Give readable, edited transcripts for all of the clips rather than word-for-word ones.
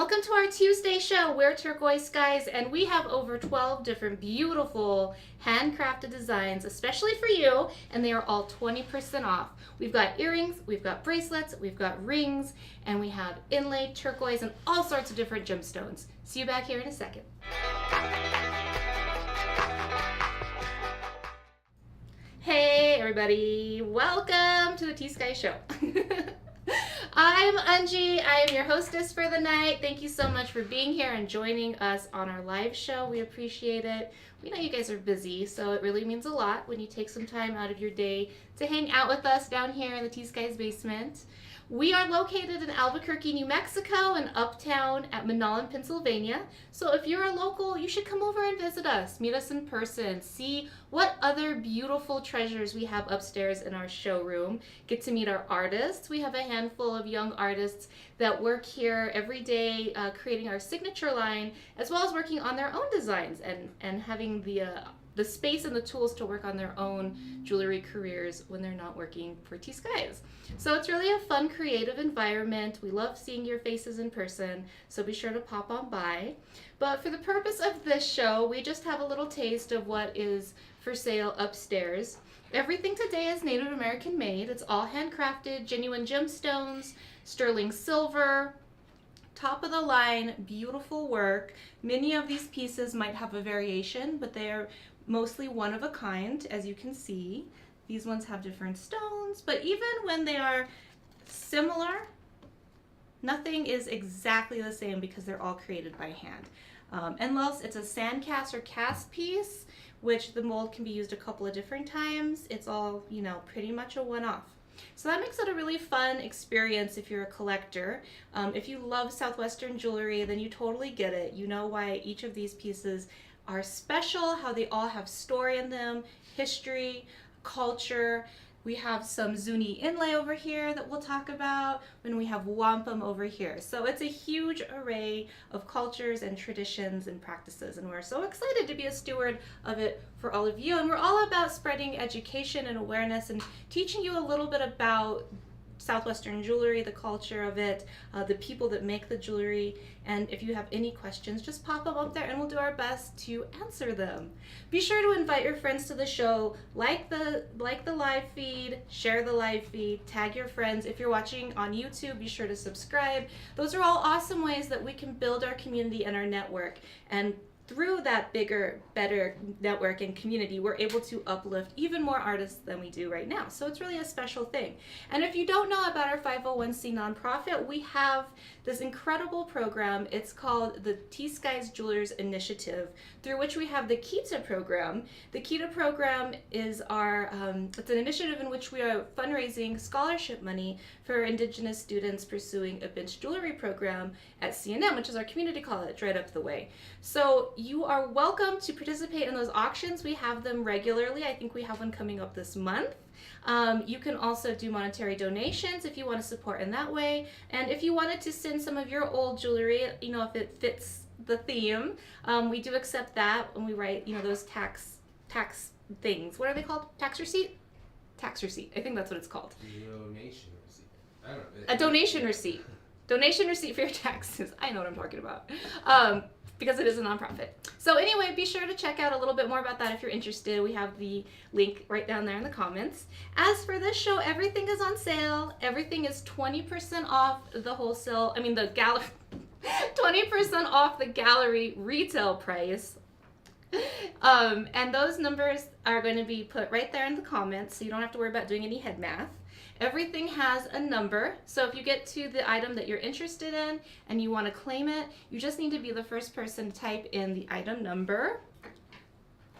Welcome to our Tuesday show. We're Turquoise Skies, and we have over 12 different beautiful handcrafted designs, especially for you, and they are all 20% off. We've got earrings, we've got bracelets, we've got rings, and we have inlay, turquoise, and all sorts of different gemstones. See you back here in a second. Hey everybody, welcome to the T.Skies show. I'm Ungie. I am your hostess for the night. Thank you so much for being here and joining us on our live show. We appreciate it. We know you guys are busy, so it really means a lot when you take some time out of your day to hang out with us down here in the T.Skies basement. We are located in Albuquerque, New Mexico, and uptown at Manollin, Pennsylvania. So if you're a local, you should come over and visit us, meet us in person, see what other beautiful treasures we have upstairs in our showroom, get to meet our artists. We have a handful of young artists that work here every day creating our signature line, as well as working on their own designs and having the space and the tools to work on their own jewelry careers when they're not working for T.Skies. So it's really a fun, creative environment. We love seeing your faces in person, so be sure to pop on by. But for the purpose of this show, we just have a little taste of what is for sale upstairs. Everything today is Native American made. It's all handcrafted, genuine gemstones, sterling silver, top of the line, beautiful work. Many of these pieces might have a variation, but they are mostly one of a kind, as you can see. These ones have different stones, but even when they are similar, nothing is exactly the same because they're all created by hand. Unless it's a sand cast or cast piece, which the mold can be used a couple of different times, it's all, pretty much a one-off. So that makes it a really fun experience if you're a collector. If you love Southwestern jewelry, then you totally get it. You know why each of these pieces are special, how they all have story in them, history, culture. We have some Zuni inlay over here that we'll talk about, and we have wampum over here. So it's a huge array of cultures and traditions and practices, and we're so excited to be a steward of it for all of you. And we're all about spreading education and awareness and teaching you a little bit about Southwestern jewelry, the culture of it, the people that make the jewelry. And if you have any questions, just pop them up there and we'll do our best to answer them. Be sure to invite your friends to the show, like the live feed, share the live feed, tag your friends. If you're watching on YouTube, be sure to subscribe. Those are all awesome ways that we can build our community and our network. And through that bigger, better network and community, we're able to uplift even more artists than we do right now. So it's really a special thing. And if you don't know about our 501c nonprofit, we have this incredible program. It's called the T.Skies Jewelers Initiative, through which we have the KETA program. The KETA program is it's an initiative in which we are fundraising scholarship money for Indigenous students pursuing a bench jewelry program at CNM, which is our community college right up the way. So you are welcome to participate in those auctions. We have them regularly. I think we have one coming up this month. You can also do monetary donations if you want to support in that way. And if you wanted to send some of your old jewelry, if it fits the theme, we do accept that when we write, those tax things. What are they called? Tax receipt? Tax receipt. I think that's what it's called. Donation receipt. I don't know. A donation receipt. Donation receipt for your taxes. I know what I'm talking about. Because it is a nonprofit. So anyway, be sure to check out a little bit more about that if you're interested. We have the link right down there in the comments. As for this show, everything is on sale. Everything is 20% off the wholesale, the gallery, 20% off the gallery retail price. And those numbers are going to be put right there in the comments, so you don't have to worry about doing any head math. Everything has a number, so if you get to the item that you're interested in and you want to claim it, you just need to be the first person to type in the item number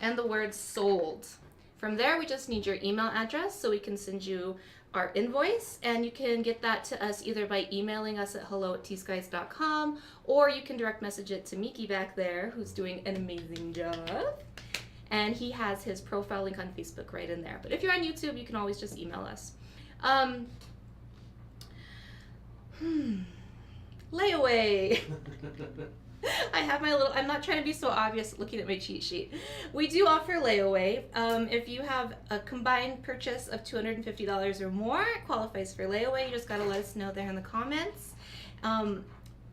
and the word sold. From there, we just need your email address so we can send you our invoice, and you can get that to us either by emailing us at hello@tskies.com, or you can direct message it to Miki back there, who's doing an amazing job. And he has his profile link on Facebook right in there. But if you're on YouTube, you can always just email us. Layaway. I have I'm not trying to be so obvious looking at my cheat sheet. We do offer layaway. If you have a combined purchase of $250 or more, it qualifies for layaway. You just gotta let us know there in the comments.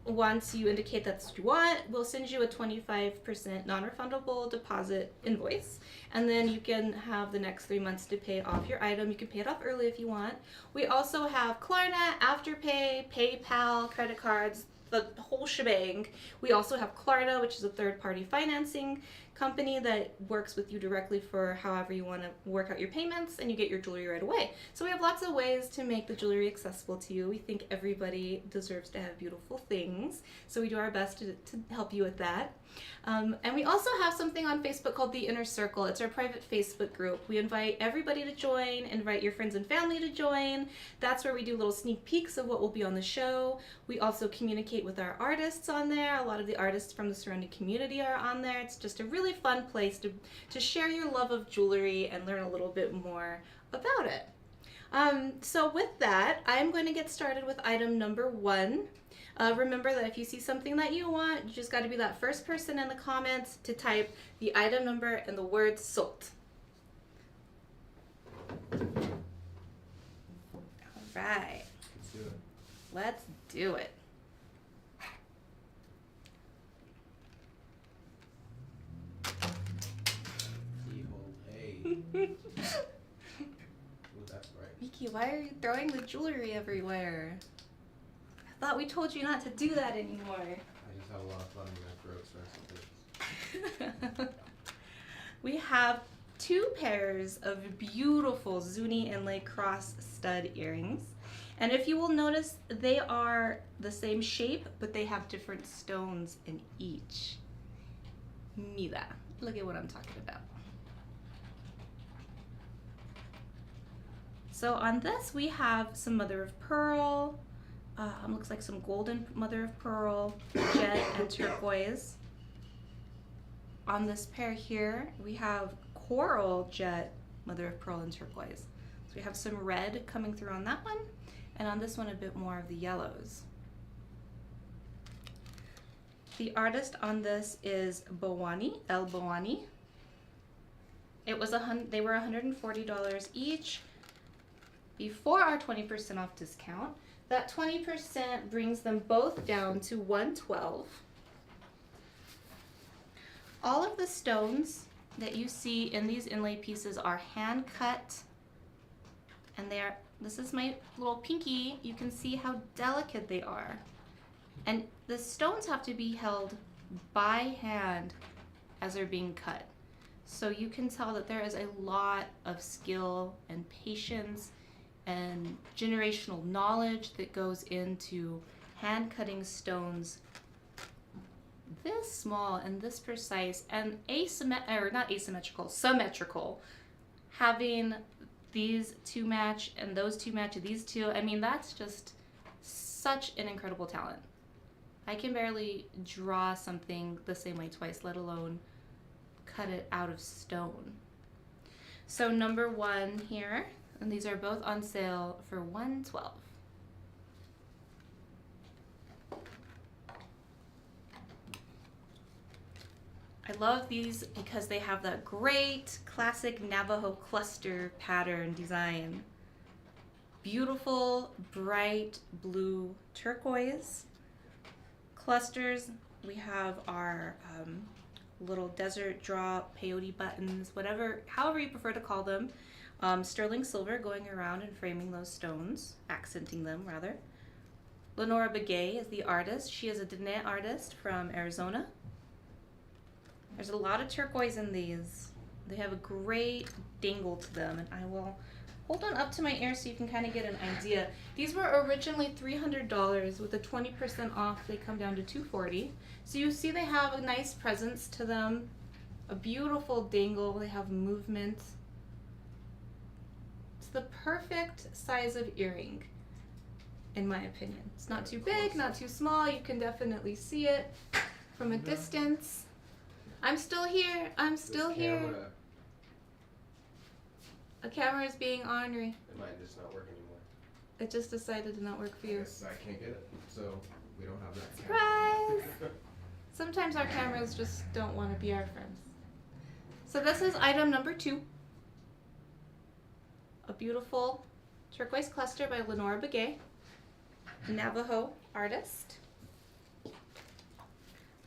once you indicate that's what you want, we'll send you a 25% non-refundable deposit invoice. And then you can have the next 3 months to pay off your item. You can pay it off early if you want. We also have Klarna, Afterpay, PayPal, credit cards, the whole shebang. We also have Klarna, which is a third-party financing company that works with you directly for however you want to work out your payments, and you get your jewelry right away. So we have lots of ways to make the jewelry accessible to you. We think everybody deserves to have beautiful things, so we do our best to help you with that. And we also have something on Facebook called The Inner Circle. It's our private Facebook group. We invite everybody to join, invite your friends and family to join. That's where we do little sneak peeks of what will be on the show. We also communicate with our artists on there. A lot of the artists from the surrounding community are on there. It's just a really fun place to share your love of jewelry and learn a little bit more about it. So with that, I'm going to get started with item number 1. Remember that if you see something that you want, you just got to be that first person in the comments to type the item number and the word sold. All right. Let's do it. Let's do it. Ooh, that's right. Mickey, why are you throwing the jewelry everywhere? I thought we told you not to do that anymore. I just have a lot of fun when I throw expensive things. We have 2 pairs of beautiful Zuni inlay cross stud earrings. And if you will notice, they are the same shape, but they have different stones in each. Mira, look at what I'm talking about. So on this, we have some mother of pearl, looks like some golden mother of pearl, jet, and turquoise. On this pair here, we have coral, jet, mother of pearl, and turquoise. So we have some red coming through on that one, and on this one a bit more of the yellows. The artist on this is Bawani, El Bawani. It was they were $140 each before our 20% off discount. That 20% brings them both down to $112. All of the stones that you see in these inlay pieces are hand cut, and this is my little pinky. You can see how delicate they are. And the stones have to be held by hand as they're being cut. So you can tell that there is a lot of skill and patience and generational knowledge that goes into hand cutting stones this small and this precise and symmetrical. Having these 2 match and those 2 match these 2, I mean, that's just such an incredible talent. I can barely draw something the same way twice, let alone cut it out of stone. So number 1 here, and these are both on sale for $112. I love these because they have that great classic Navajo cluster pattern design. Beautiful, bright blue turquoise clusters. We have our little desert drop, peyote buttons, however you prefer to call them. Sterling silver going around and framing those stones, accenting them rather. Lenora Begay is the artist. She is a Dene artist from Arizona. There's a lot of turquoise in these. They have a great dangle to them, and I will hold on up to my ear so you can kind of get an idea. These were originally $300. With the 20% off, they come down to $240. So you see they have a nice presence to them, a beautiful dangle. They have movement. It's the perfect size of earring, in my opinion. It's not too big, not too small. You can definitely see it from a distance. I'm still here. I'm still here. A camera is being ornery. It might just not work anymore. It just decided to not work for you. Yes, I can't get it, so we don't have that. Surprise! Sometimes our cameras just don't want to be our friends. So this is item number 2. A beautiful turquoise cluster by Lenora Begay, Navajo artist.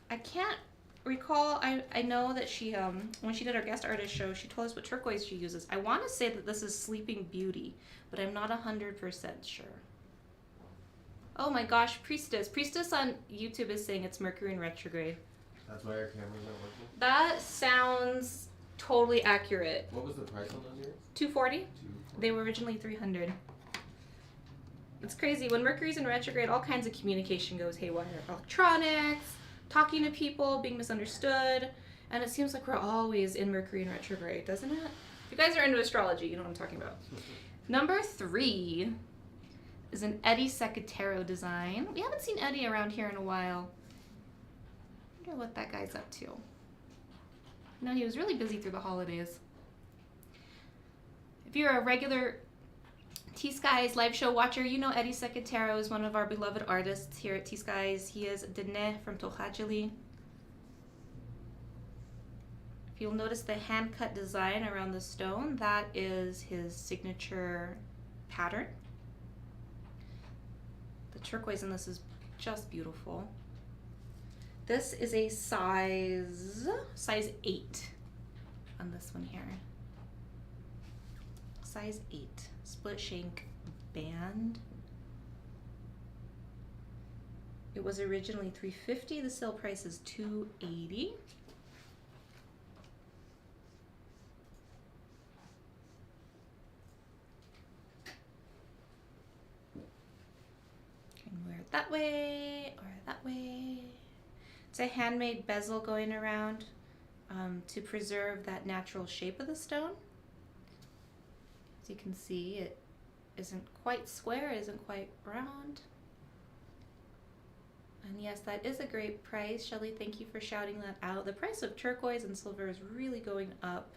I can't recall. I know that she when she did our guest artist show, she told us what turquoise she uses. I want to say that this is Sleeping Beauty, but I'm not 100% sure. Oh my gosh, Priestess. Priestess on YouTube is saying it's Mercury in retrograde. That's why our cameras aren't working? That sounds totally accurate. What was the price on those ears? $240? 240. They were originally $300. It's crazy. When Mercury's in retrograde, all kinds of communication goes haywire. Electronics, talking to people, being misunderstood. And it seems like we're always in Mercury in retrograde, doesn't it? If you guys are into astrology, you know what I'm talking about. Number 3 is an Eddie Secatero design. We haven't seen Eddie around here in a while. I wonder what that guy's up to. No, he was really busy through the holidays. If you're a regular T.Skies live show watcher, you know Eddie Secatero is one of our beloved artists here at T.Skies. He is Dene from Tohajili. If you'll notice the hand-cut design around the stone, that is his signature pattern. The turquoise in this is just beautiful. This is a size 8 on this one here. Size 8, split shank band. It was originally $350. The sale price is $280. You can wear it that way or that way. It's a handmade bezel going around to preserve that natural shape of the stone. As you can see, it isn't quite square, it isn't quite round. And yes, that is a great price. Shelly, thank you for shouting that out. The price of turquoise and silver is really going up,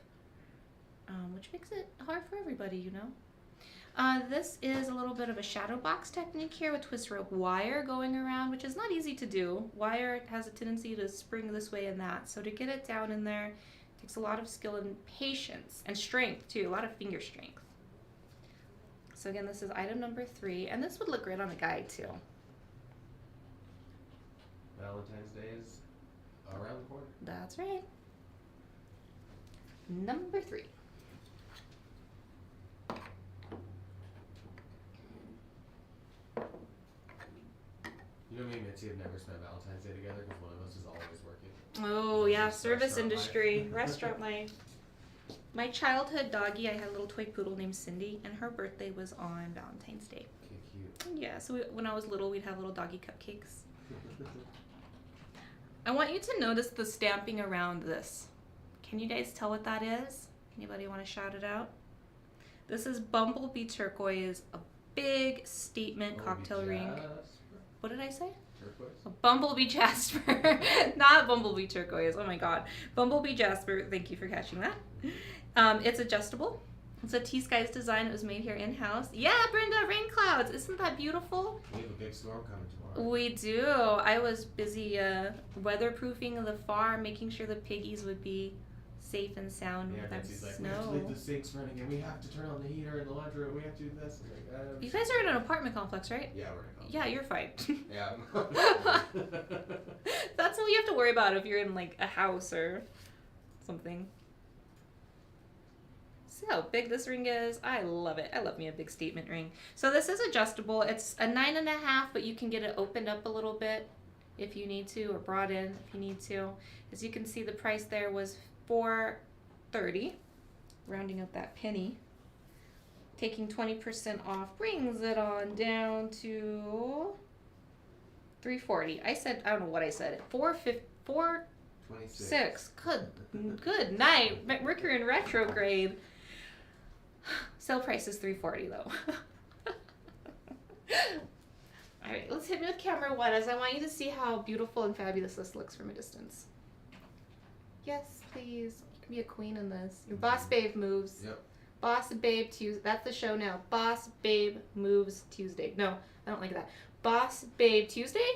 which makes it hard for everybody, you know. This is a little bit of a shadow box technique here with twist rope wire going around, which is not easy to do. Wire has a tendency to spring this way and that. So to get it down in there takes a lot of skill and patience and strength too, a lot of finger strength. So again, this is item number 3, and this would look great on a guy too. Valentine's Day is around the corner. That's right. Number 3. You know me and Mitzi have never spent Valentine's Day together because one of us is always working. Oh yeah, Just service restaurant industry, life. restaurant life. My childhood doggie, I had a little toy poodle named Cindy, and her birthday was on Valentine's Day. Okay, cute. Yeah, so when I was little, we'd have little doggy cupcakes. I want you to notice the stamping around this. Can you guys tell what that is? Anybody want to shout it out? This is Bumblebee Turquoise, a big statement cocktail ring. What did I say? Turquoise? A Bumblebee Jasper, not Bumblebee Turquoise. Oh my god. Bumblebee Jasper, thank you for catching that. It's adjustable. It's a T.Skies design. It was made here in-house. Yeah, Brenda, rain clouds. Isn't that beautiful? We have a big storm coming tomorrow. We do. I was busy weatherproofing the farm, making sure the piggies would be safe and sound Yeah, with that Mitzi's like, we snow. have to leave the sinks running and we have to turn on the heater in the laundry room. We have to do this. I'm like, You guys are in an apartment complex, right? yeah, we're in a Yeah, you're fine. Yeah. That's all you have to worry about if you're in like a house or something. See how big this ring is? I love it. I love me a big statement ring. So this is adjustable. It's a 9.5, but you can get it opened up a little bit if you need to, or brought in if you need to. As you can see, the price there was $4.30, rounding up that penny. Taking 20% off brings it on down to $3.40. I don't know what I said. $4.26. Good night. Mercury in retrograde. Sale price is $3.40 though. All right, let's hit me with camera 1 as I want you to see how beautiful and fabulous this looks from a distance. Yes, please. You can be a queen in this. Your boss babe moves. Yep. Boss Babe Tuesday. That's the show now. Boss Babe Moves Tuesday. No, I don't like that. Boss Babe Tuesday?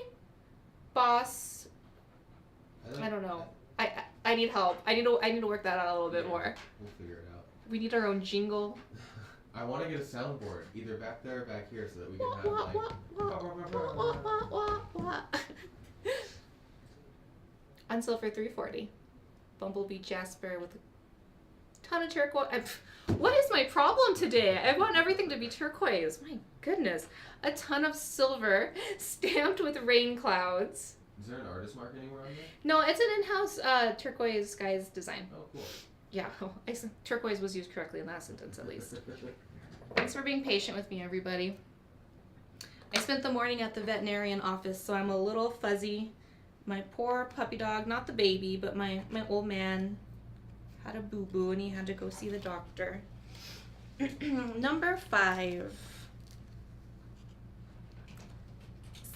Boss. I don't know. I need help. I need to work that out a little bit more. We'll figure it out. We need our own jingle. I want to get a soundboard, either back there or back here, so that we can Wah, have wah, like. wah, wah, wah, wah, wah, wah. All right, let's hit me with camera 1 as I want you to see how beautiful and fabulous this looks from a distance. Yes, please. You can be a queen in this. Your boss babe moves. Unsilver 340. Bumblebee jasper with a ton of turquoise. What is my problem today? I want everything to be turquoise. My goodness. A ton of silver stamped with rain clouds. Is there an artist mark anywhere on there? No, it's an in-house turquoise Skies design. Oh, cool. Yeah, turquoise was used correctly in that sentence at least. Thanks for being patient with me, everybody. I spent the morning at the veterinarian office, so I'm a little fuzzy. My poor puppy dog, not the baby, but my old man had a boo-boo and he had to go see the doctor. Number 5.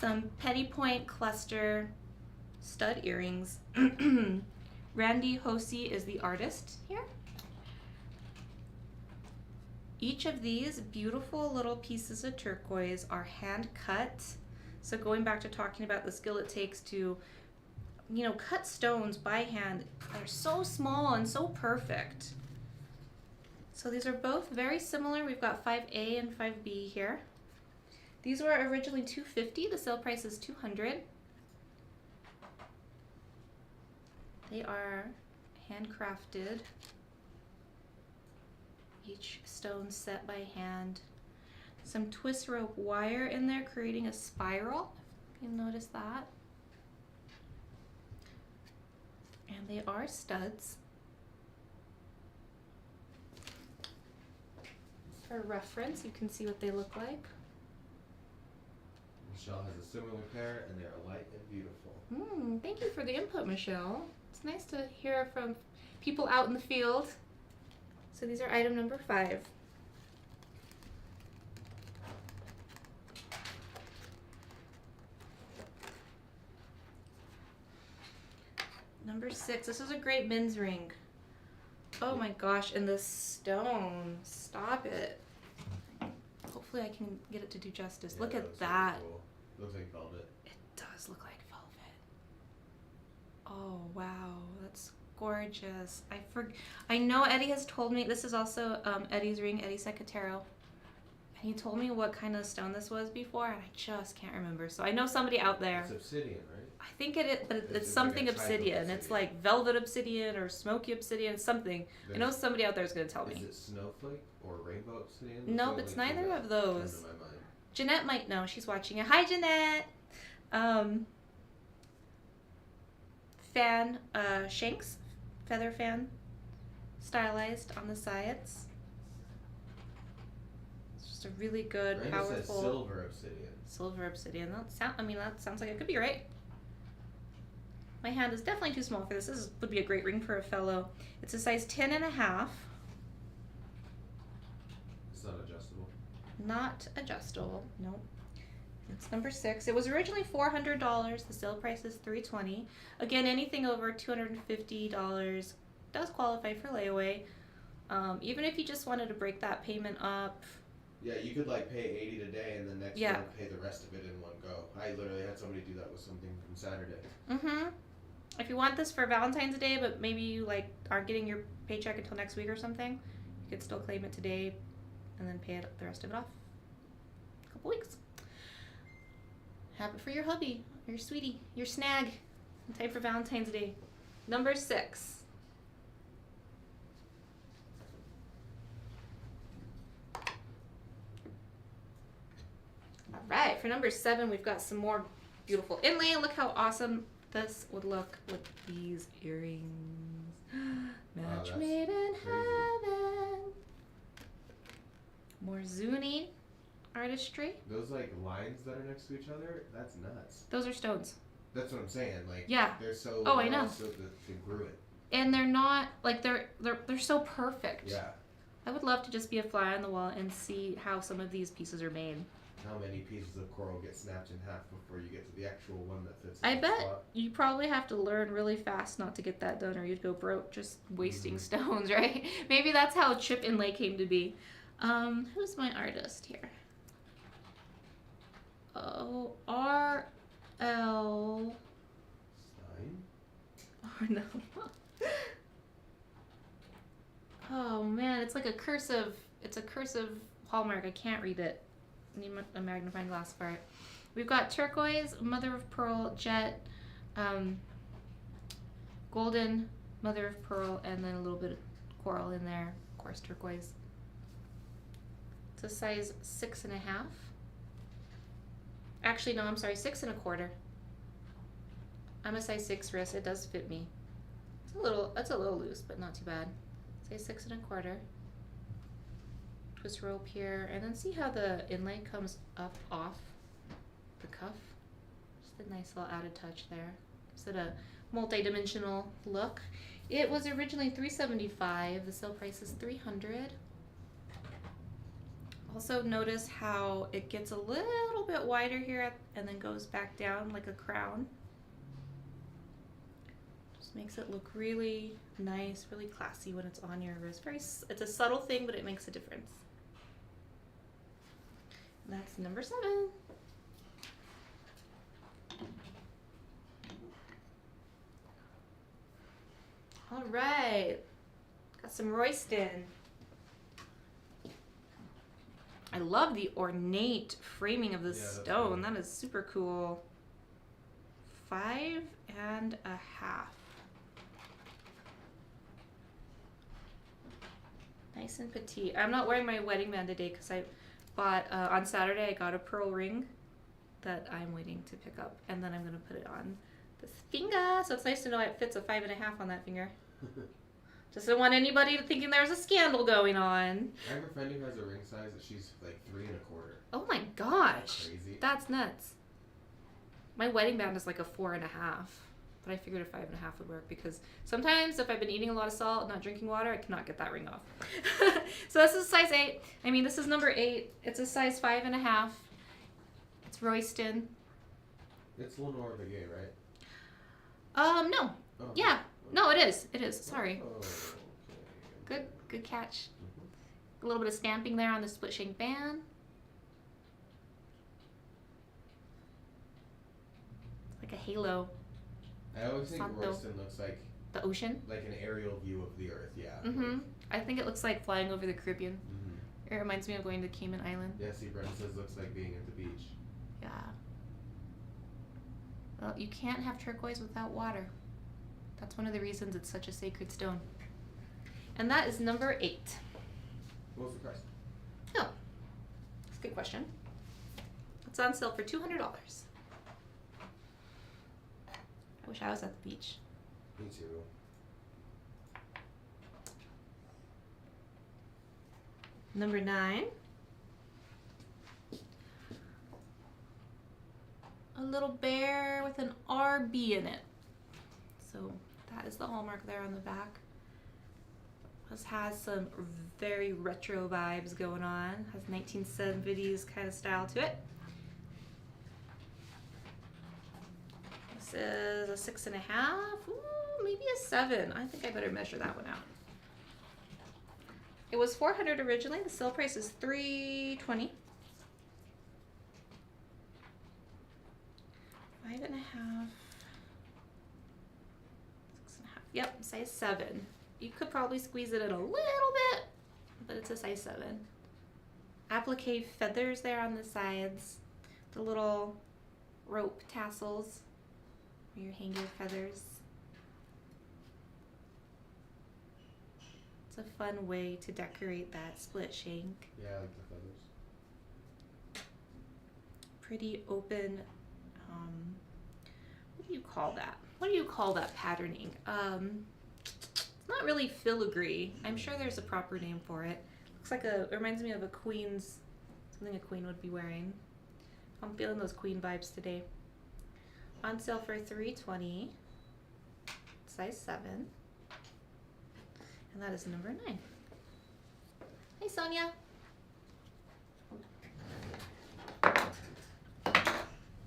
Some Petty Point cluster stud earrings. Randy Hosey is the artist here. Each of these beautiful little pieces of turquoise are hand cut. So going back to talking about the skill it takes to, you know, cut stones by hand, they're so small and so perfect. So these are both very similar. We've got 5A and 5B here. These were originally $250. The sale price is $200. They are handcrafted. Each stone set by hand. Some twist rope wire in there creating a spiral. You'll notice that. And they are studs. For reference, you can see what they look like. Michelle has a similar pair, and they are light and beautiful. Thank you for the input, Michelle. It's nice to hear from people out in the field. So these are item number 5. Number 6. This is a great men's ring. Oh my gosh, and this stone. Stop it. Hopefully I can get it to do justice. Yeah, look at looks that. Really cool. Looks like velvet. It does look like velvet. Oh wow, that's gorgeous. I know Eddie has told me this is also Eddie's ring, Eddie Secatero. And he told me what kind of stone this was before, and I just can't remember. So I know somebody out there. It's obsidian, right? I think it is, but it's something like a type of obsidian. It's like velvet obsidian or smoky obsidian. It's something. I know somebody out there is going to tell me. Is it snowflake or rainbow obsidian? Nope, it's neither of those. Comes to my mind. Jeanette might know. She's watching it. Hi, Jeanette. Fan, Shanks, feather fan, stylized on the sides. It's just a really good, Brenda powerful. says silver obsidian. Silver obsidian. That sounds like it could be right. My hand is definitely too small for this. This would be a great ring for a fellow. It's a size 10.5. It's not adjustable. Not adjustable. Nope. It's number 6. It was originally $400. The sale price is $320. Again, anything over $250 does qualify for layaway. Even if you just wanted to break that payment up. Yeah, you could like pay $80 today and then next month pay the rest of it in one go. I literally had somebody do that with something from Saturday. If you want this for Valentine's Day, but maybe you like aren't getting your paycheck until next week or something, you could still claim it today and then pay it the rest of it off a couple weeks. Have it for your hubby, your sweetie, your snag. In time for Valentine's Day. Number 6. All right, for number 7, we've got some more beautiful inlay. Look how awesome this would look with these earrings. Match made in heaven. More Zuni artistry. Those like lines that are next to each other, that's nuts. Those are stones. That's what I'm saying. Like, yeah, they're so. Oh, I know. So congruent. And they're not like they're so perfect. Yeah. I would love to just be a fly on the wall and see how some of these pieces are made. How many pieces of coral get snapped in half before you get to the actual one that fits? I bet you probably have to learn really fast not to get that done, or you'd go broke just wasting stones, right? Maybe that's how chip inlay came to be. Who's my artist here? Oh, R.L. Stein? Oh, no. Oh, man, it's like a cursive hallmark. I can't read it. I need a magnifying glass for it. We've got turquoise, mother of pearl, jet, golden mother of pearl, and then a little bit of coral in there. Of course, turquoise. It's a size 6.5. Actually, no, I'm sorry, 6 1/4. I'm a size 6 wrist. It does fit me. It's a little loose, but not too bad. Size 6 1/4. Twist rope here, and then see how the inlay comes up off the cuff. Just a nice little added touch there. Gives it a multi-dimensional look. It was originally $375. The sale price is $300. Also notice how it gets a little bit wider here and then goes back down like a crown. Just makes it look really nice, really classy when it's on your wrist. It's a subtle thing, but it makes a difference. And that's number 7. All right, got some Royston. I love the ornate framing of this stone. That is super cool. 5 1/2. Nice and petite. I'm not wearing my wedding band today because I bought, on Saturday, I got a pearl ring that I'm waiting to pick up. And then I'm going to put it on this finger. So it's nice to know it fits a 5 1/2 on that finger. Just don't want anybody thinking there's a scandal going on. I have a friend who has a ring size that she's like 3 1/4. Oh my gosh. That's crazy. That's nuts. My wedding band is like a 4 1/2. But I figured a 5 1/2 would work because sometimes if I've been eating a lot of salt and not drinking water, I cannot get that ring off. So this is size 8. I mean, this is number 8. It's a size 5 1/2. It's Royston. It's Lenore Begay, right? No. Oh. Yeah. No, it is. It is. Sorry. Oh, okay. Good catch. A little bit of stamping there on the split shank band. It's like a halo. I always think Santo. Royston looks like The ocean. like an aerial view of the earth, yeah. Mm-hmm. I think it looks like flying over the Caribbean. Mm-hmm. It reminds me of going to Cayman Island. Yeah, see, Brenda says looks like being at the beach. Yeah. Well, you can't have turquoise without water. That's one of the reasons it's such a sacred stone. And that is number 8. What was the price? Oh, that's a good question. It's on sale for $200. I wish I was at the beach. Me too. Number 9. A little bear with an RB in it. So that is the hallmark there on the back. This has some very retro vibes going on. Has 1970s kind of style to it. This is a 6 1/2. Ooh, maybe a 7. I think I better measure that one out. It was $400 originally. The sale price is $320. 5 1/2. 6 1/2. Yep, size 7. You could probably squeeze it in a little bit, but it's a size 7. Applique feathers there on the sides. The little rope tassels where you hang your feathers. It's a fun way to decorate that split shank. Yeah, I like the feathers. Pretty open, what do you call that? What do you call that patterning? It's not really filigree. I'm sure there's a proper name for it. Looks like it reminds me of a queen's, something a queen would be wearing. I'm feeling those queen vibes today. On sale for $320, size 7. And that is number 9. Hey, Sonia.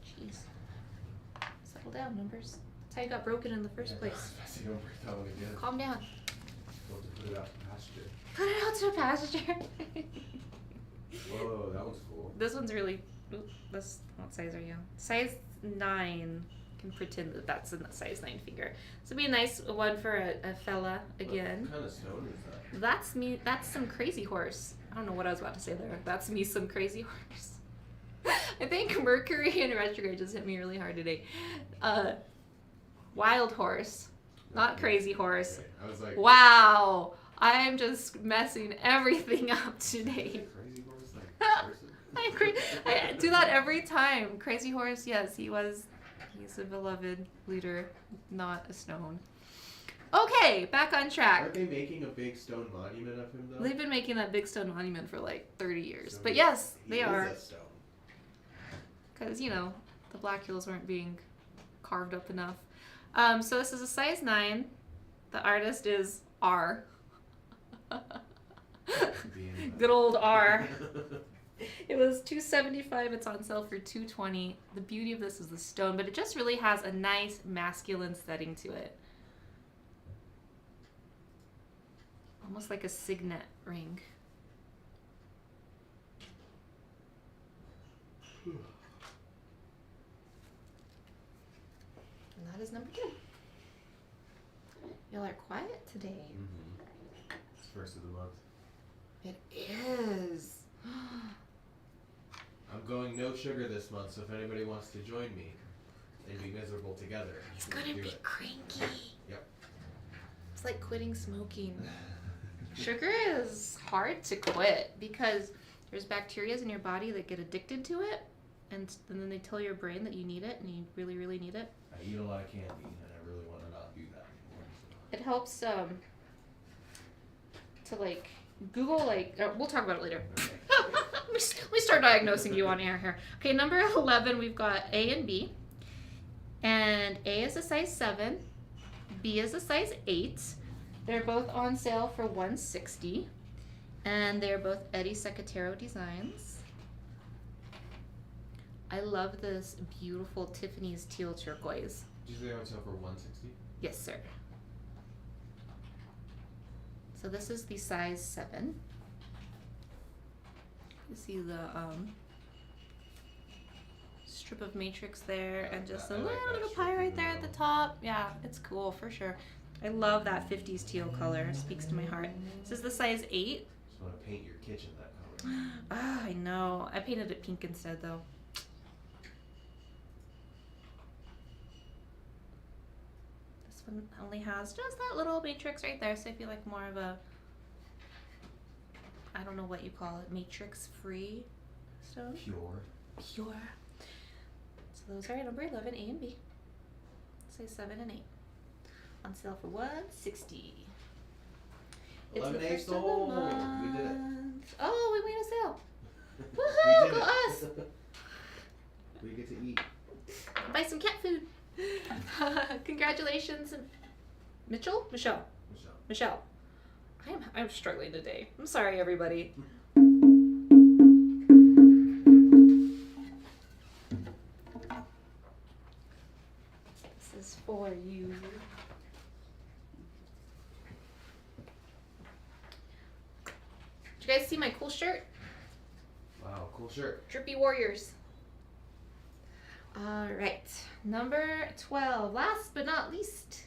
Jeez. Settle down, numbers. That's how you got broken in the first place. You don't break that one again. Calm down. We'll have to put it out to pasture. Put it out to pasture. Whoa, that one's cool. This one's really. Oop, what size are you? Size 9. Can pretend that that's a size 9 finger. This would be a nice one for a fella again. What kind of stone is that? That's me. That's some crazy horse. I don't know what I was about to say there. That's me, some crazy horse. I think Mercury in retrograde just hit me really hard today. Wild horse. Not Crazy Horse. Okay. I was like, wow, I'm just messing everything up today. Crazy Horse, like person? I do that every time. Crazy Horse, yes, he's a beloved leader, not a stone. Okay, back on track. Aren't they making a big stone monument of him, though? They've been making that big stone monument for like 30 years. So but yes, he they are. Is a stone. Because, the Black Hills weren't being carved up enough. So this is a size 9. The artist is R. Good old R. It was $275. It's on sale for $220. The beauty of this is the stone, but it just really has a nice masculine setting to it. Almost like a signet ring. And that is number 2. Y'all are quiet today. Mm-hmm. It's first of the month. It is. I'm going no sugar this month, so if anybody wants to join me and be miserable together, It's gonna be cranky. Yep. It's like quitting smoking. Sugar is hard to quit because there's bacteria in your body that get addicted to it, and then they tell your brain that you need it, and you really, really need it. I eat a lot of candy, and I really want to not do that anymore. So. It helps to like Google we'll talk about it later. Okay. Let me start diagnosing you on air here. Okay, number 11, we've got A and B. And A is a size 7. B is a size 8. They're both on sale for $160. And they're both Eddie Secatero designs. I love this beautiful Tiffany's teal turquoise. Did you say they're on sale for $160? Yes, sir. So this is the size 7. You see the strip of matrix there, and just a little bit of pie right there at the top. Yeah, it's cool for sure. I love that 50s teal color. It speaks to my heart. This is the size 8. Just want to paint your kitchen that color. Ah, I know. I painted it pink instead, though. This one only has just that little matrix right there, so if you like more of a, I don't know what you call it, matrix-free stone? Pure. So those are number 11, A and B. Size 7 and 8. On sale for $160. 11A sold. We did it. Oh, we made a sale. We Woohoo! did Go it. us! We get to eat. Buy some cat food. Congratulations, Michelle. I'm struggling today. I'm sorry, everybody. This is for you. Did you guys see my cool shirt? Wow, cool shirt. Drippy Warriors. All right, number 12. Last but not least,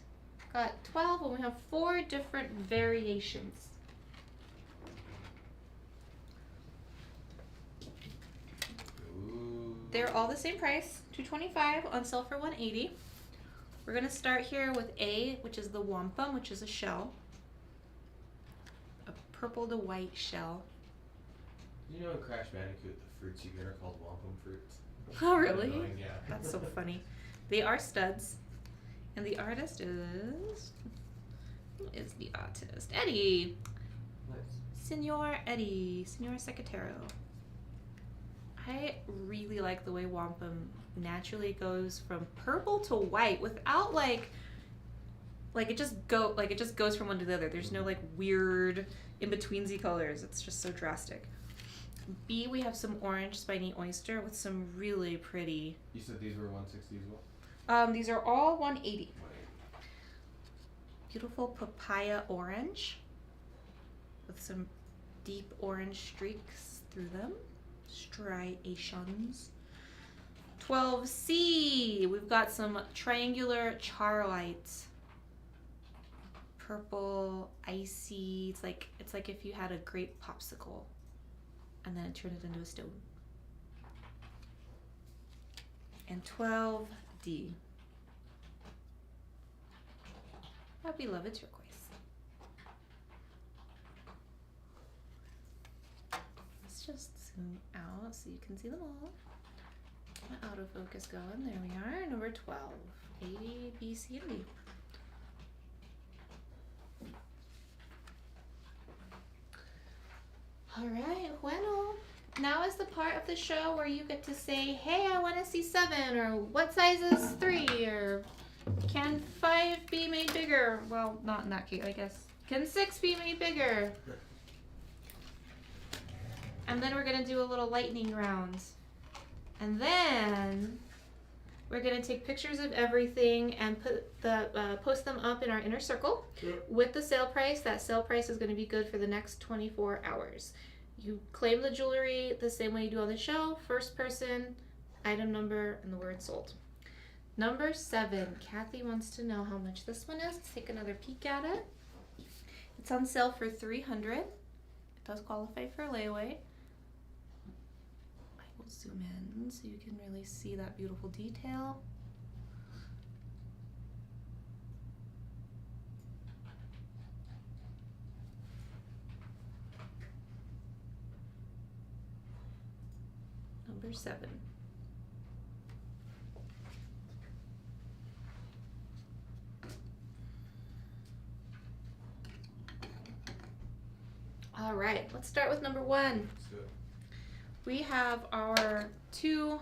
got 12, and we have 4 different variations. Ooh. They're all the same price, $225, on sale for $180. We're gonna start here with A, which is the wampum, which is a shell, a purple to white shell. You know in Crash Bandicoot, the fruits you get are called wampum fruits? Oh, really? Annoying, yeah. That's so funny. They are studs. And the artist is... Who is the artist? Eddie! Nice. Senor Eddie. Senor Secatero. I really like the way wampum naturally goes from purple to white without like it just goes from one to the other. There's no like weird in-betweensy colors. It's just so drastic. B, we have some orange Spiny Oyster with some really pretty... You said these were 160 as well? These are all 180. Beautiful papaya orange with some deep orange streaks through them. Striations. 12C, we've got some triangular charolite. Purple, icy. It's like if you had a grape popsicle and then it turned it into a stone. And 12D. our beloved turquoise. Let's just zoom out so you can see them all. My autofocus going. There we are. Number 12. A, B, C, and D. All right, bueno. Now is the part of the show where you get to say, hey, I want to see 7, or what size is 3, or can 5 be made bigger? Well, not in that case, I guess. Can 6 be made bigger? And then we're going to do a little lightning round. And then we're going to take pictures of everything and post them up in our inner circle with the sale price. That sale price is going to be good for the next 24 hours. You claim the jewelry the same way you do on the show. First person, item number, and the word sold. Number 7. Kathy wants to know how much this one is. Let's take another peek at it. It's on sale for $300. It does qualify for layaway. I will zoom in so you can really see that beautiful detail. Number 7. All right, let's start with number 1. Let's do it. We have our 2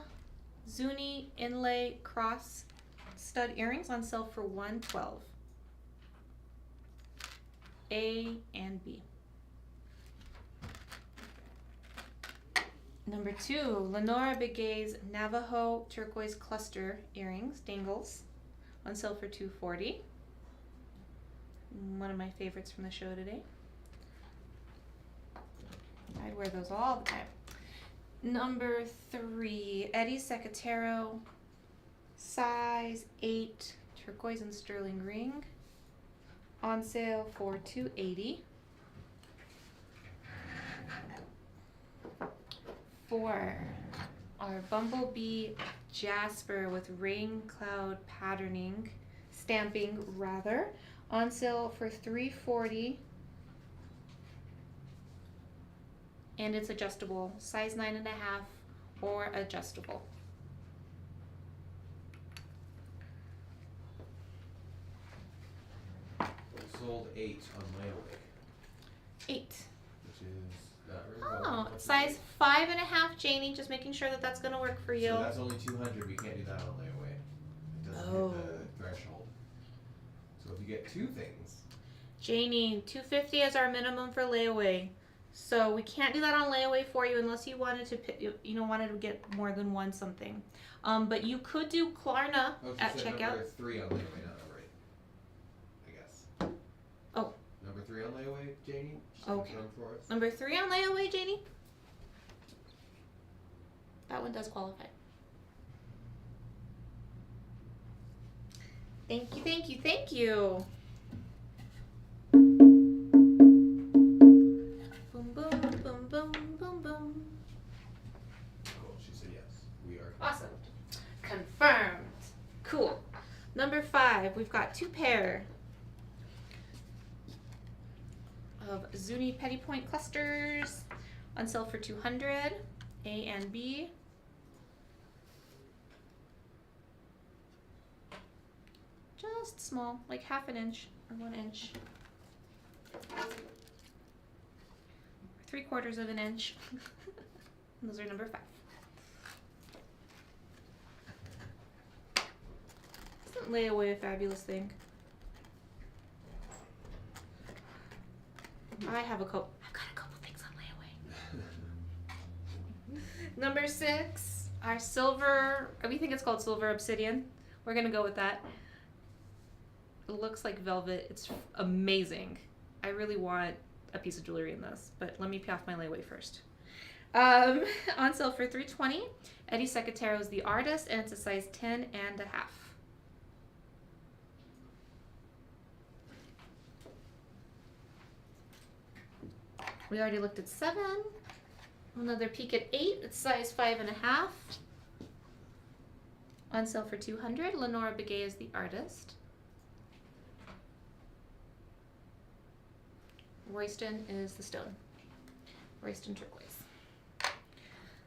Zuni inlay cross stud earrings on sale for $112. A and B. Number 2, Lenora Begay's Navajo turquoise cluster earrings, dangles, on sale for $240. One of my favorites from the show today. I'd wear those all the time. Number 3, Eddie Secatero, size 8, turquoise and sterling ring, on sale for $280. 4, our Bumblebee jasper with rain cloud patterning, stamping rather, on sale for $340. And it's adjustable, size 9.5 or adjustable. Sold 8 on Layaway. 8. Which is not very Oh, well. size 5.5, Janie. Just making sure that that's gonna work for you. So that's only 200. We can't do that on Layaway. It doesn't hit the threshold. So if you get 2 things. Janie, $250 is our minimum for layaway. So we can't do that on layaway for you unless you wanted to, wanted to get more than one something. But you could do Klarna at checkout. Number 3 on Layaway, not number 8. I guess. Oh. Number 3 on Layaway, Janie? Okay. For us. Number 3 on layaway, Janie? That one does qualify. Thank you, thank you, thank you. Boom, boom, boom, boom, boom, boom. Cool, she said yes. We are. Awesome. Confirmed. Cool. Number 5, we've got 2 pair of Zuni Petty Point clusters on sale for $200, A and B. Just small, like 1/2 inch or 1 inch. 3/4 of an inch. Those are number 5. Isn't layaway a fabulous thing? I've got a couple things on layaway. Number 6, our silver, we think it's called silver obsidian. We're gonna go with that. It looks like velvet. It's amazing. I really want a piece of jewelry in this, but let me pay off my layaway first. On sale for $320. Eddie Secatero is the artist, and it's a size 10.5. We already looked at 7. Another peek at 8. It's size 5.5. On sale for $200. Lenora Begay is the artist. Royston is the stone. Royston turquoise.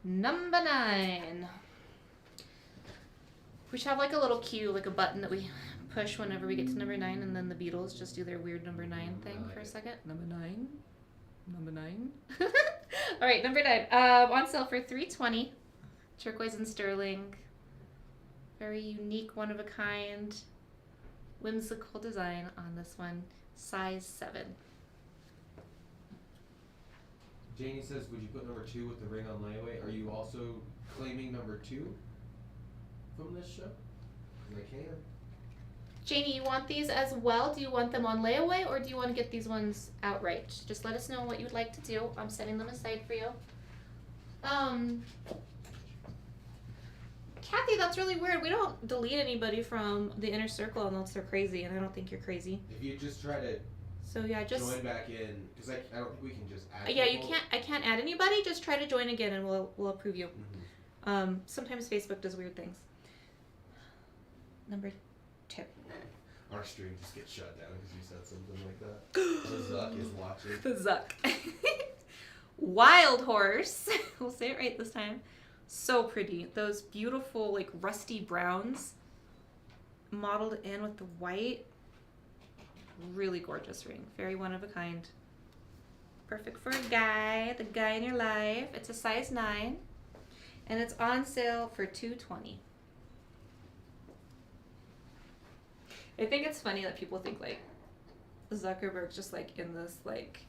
Number 9. We should have like a little cue, like a button that we push whenever we get to number 9, and then the Beatles just do their weird number 9 thing for a second. Number 9. Number 9. All right, number 9. On sale for $320. Turquoise and sterling. Very unique, one of a kind, whimsical design on this one. Size 7. Janie says, would you put number 2 with the ring on layaway? Are you also claiming number 2 from this show? Because I can. Janie, you want these as well? Do you want them on layaway, or do you want to get these ones outright? Just let us know what you'd like to do. I'm setting them aside for you. Kathy, that's really weird. We don't delete anybody from the inner circle unless they're crazy, and I don't think you're crazy. If you just try to join back in, because I don't think we can just add Yeah, people. I can't add anybody. Just try to join again, and we'll approve you. Mm-hmm. Sometimes Facebook does weird things. Number 2. Our stream just gets shut down because you said something like that. The Zuck is watching. The Zuck. Wild horse. We'll say it right this time. So pretty. Those beautiful, like, rusty browns modeled in with the white. Really gorgeous ring. Very one of a kind. Perfect for a guy, the guy in your life. It's a size 9. And it's on sale for $220. I think it's funny that people think, like, Zuckerberg's just, like, in this, like,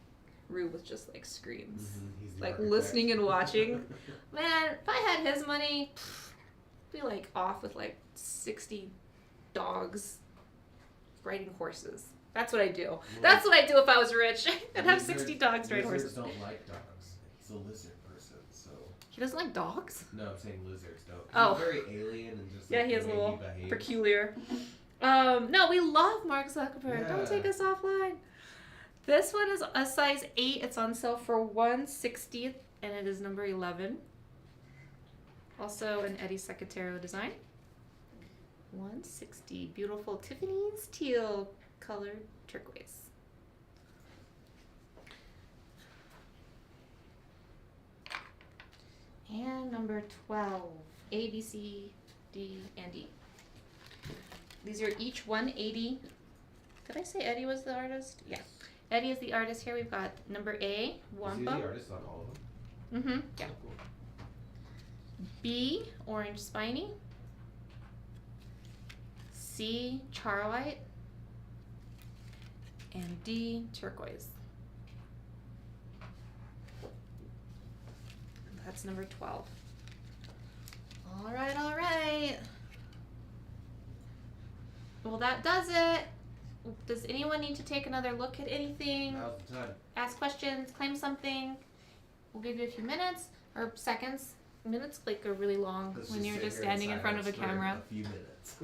room with just, like, screens. Mm-hmm. Like, listening and watching. Man, if I had his money, I'd be, like, off with, like, 60 dogs riding horses. That's what I do. Well, that's what I do if I was rich. I'd have 60 dogs ride horses. Lizards don't like dogs. He's a lizard person, so... He doesn't like dogs? No, I'm saying lizards don't. Oh. He's very alien and just, yeah, like, he is a little behaves. peculiar. No, we love Mark Zuckerberg. Yeah. Don't take us offline. This one is a size 8. It's on sale for $160, and it is number 11. Also an Eddie Secretero design. $160. Beautiful Tiffany's teal colored turquoise. And number 12. A, B, C, D, and E. These are each $180. Did I say Eddie was the artist? Yeah. Eddie is the artist here. We've got number A, wampum. Is he the artist on all of them? Mm-hmm. Yeah. Oh, cool. B, orange spiny. C, charwhite. And D, turquoise. That's number 12. All right, all right. Well, that does it. Does anyone need to take another look at anything? Now's the time. Ask questions, claim something. We'll give you a few minutes or seconds. Minutes like are really long when you're just standing in front of a camera. A few minutes.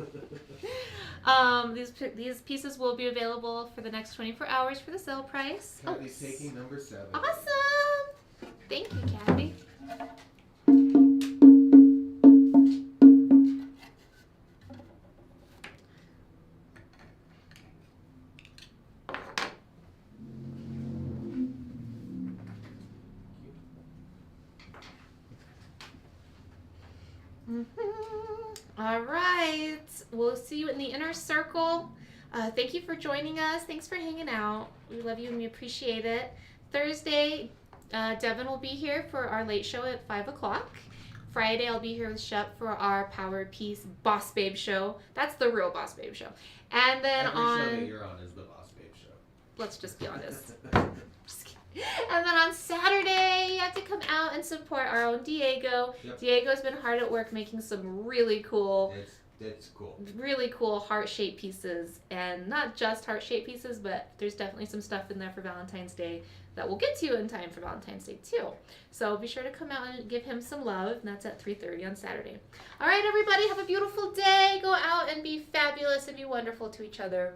These pieces will be available for the next 24 hours for the sale price. Kathy's taking number 7. Awesome! Thank you, Kathy. All right. We'll see you in the inner circle. Thank you for joining us. Thanks for hanging out. We love you and we appreciate it. Thursday, Devin will be here for our late show at 5 o'clock. Friday, I'll be here with Shep for our Power Piece Boss Babe show. That's the real Boss Babe show. And then Every show that you're on is the Boss Babe show. Let's just be honest. Just kidding. And then on Saturday, you have to come out and support our own Diego. Yep. Diego's been hard at work making some really cool, it's cool. really cool heart-shaped pieces. And not just heart-shaped pieces, but there's definitely some stuff in there for Valentine's Day that we'll get to in time for Valentine's Day too. So be sure to come out and give him some love. And that's at 3:30 on Saturday. All right, everybody, have a beautiful day. Go out and be fabulous and be wonderful to each other.